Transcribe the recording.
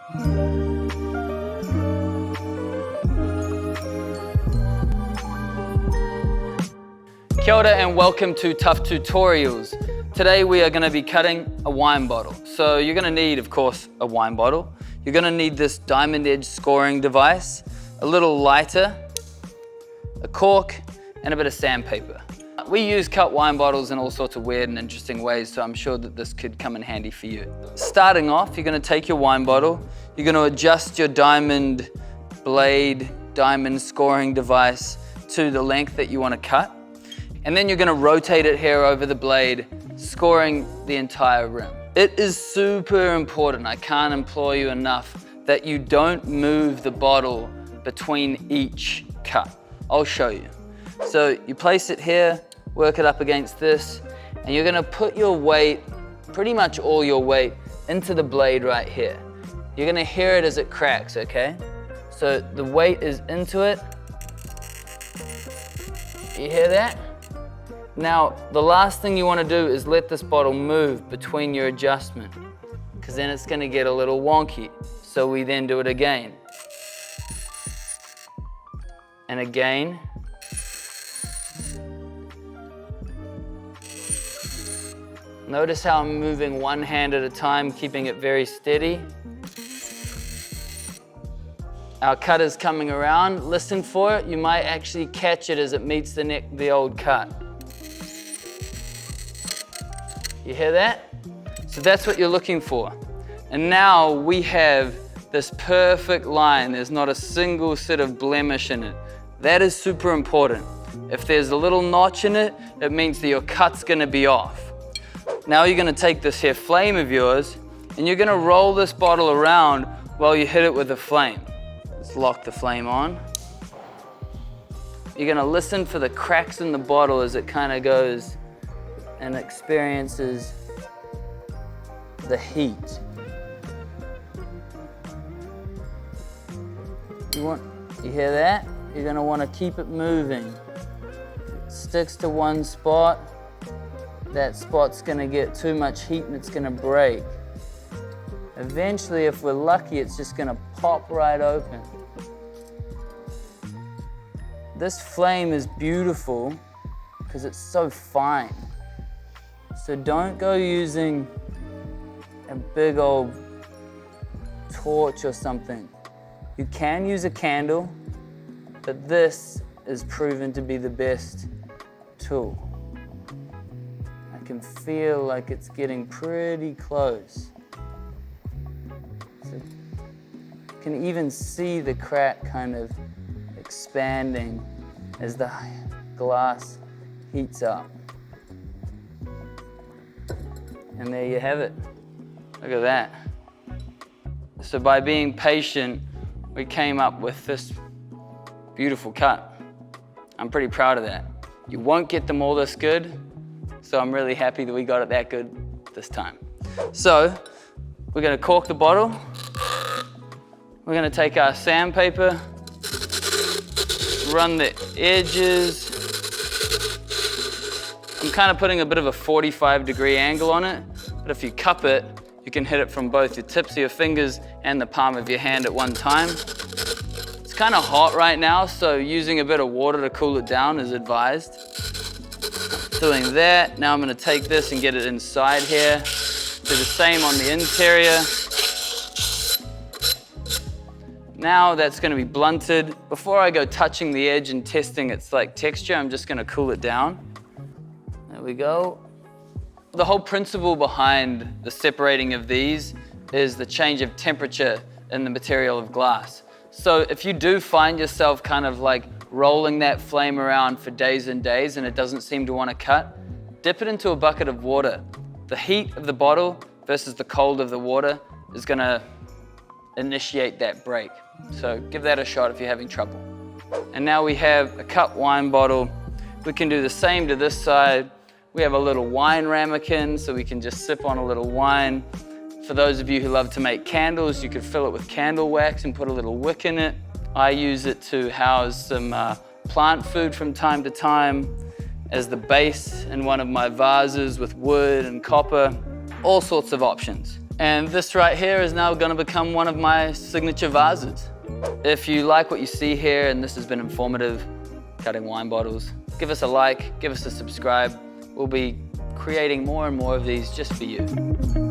Kia ora and welcome to Tough Tutorials. Today we are going to be cutting a wine bottle. So you're going to need, of course, a wine bottle. You're going to need this diamond edge scoring device, a little lighter, a cork, and a bit of sandpaper. We use cut wine bottles in all sorts of weird and interesting ways, so I'm sure that this could come in handy for you. Starting off, you're going to take your wine bottle, you're going to adjust your diamond blade, diamond scoring device to the length that you want to cut. And then you're going to rotate it here over the blade, scoring the entire rim. It is super important, I can't implore you enough, that you don't move the bottle between each cut. I'll show you. So you place it here, work it up against this, and you're going to put your weight, pretty much all your weight, into the blade right here. You're going to hear it as it cracks, okay? So the weight is into it. You hear that? Now, the last thing you want to do is let this bottle move between your adjustment, because then it's going to get a little wonky. So we then do it again. And again. Notice how I'm moving one hand at a time, keeping it very steady. Our cut is coming around. Listen for it. You might actually catch it as it meets the old cut. You hear that? So that's what you're looking for. And now we have this perfect line. There's not a single sort of blemish in it. That is super important. If there's a little notch in it, it means that your cut's gonna be off. Now you're gonna take this here flame of yours and you're gonna roll this bottle around while you hit it with the flame. Let's lock the flame on. You're gonna listen for the cracks in the bottle as it kind of goes and experiences the heat. You hear that? You're gonna wanna keep it moving. If it sticks to one spot, that spot's gonna get too much heat and it's gonna break. Eventually, if we're lucky, it's just gonna pop right open. This flame is beautiful because it's so fine. So don't go using a big old torch or something. You can use a candle, but this is proven to be the best tool. I can feel like it's getting pretty close. So you can even see the crack kind of expanding as the glass heats up. And there you have it. Look at that. So by being patient, we came up with this beautiful cut. I'm pretty proud of that. You won't get them all this good, so I'm really happy that we got it that good this time. So we're gonna cork the bottle. We're gonna take our sandpaper, run the edges. I'm kind of putting a bit of a 45-degree angle on it, but if you cup it, you can hit it from both your tips of your fingers and the palm of your hand at one time. It's kind of hot right now, so using a bit of water to cool it down is advised. Doing that, now I'm going to take this and get it inside here. Do the same on the interior. Now that's going to be blunted. Before I go touching the edge and testing its texture, I'm just going to cool it down. There we go. The whole principle behind the separating of these is the change of temperature in the material of glass. So if you do find yourself kind of rolling that flame around for days and days and it doesn't seem to want to cut, dip it into a bucket of water. The heat of the bottle versus the cold of the water is going to initiate that break. So give that a shot if you're having trouble. And now we have a cut wine bottle. We can do the same to this side. We have a little wine ramekin, so we can just sip on a little wine. For those of you who love to make candles, you could fill it with candle wax and put a little wick in it. I use it to house some plant food from time to time as the base in one of my vases with wood and copper. All sorts of options. And this right here is now gonna become one of my signature vases. If you like what you see here and this has been informative, cutting wine bottles, give us a like, give us a subscribe. We'll be creating more and more of these just for you.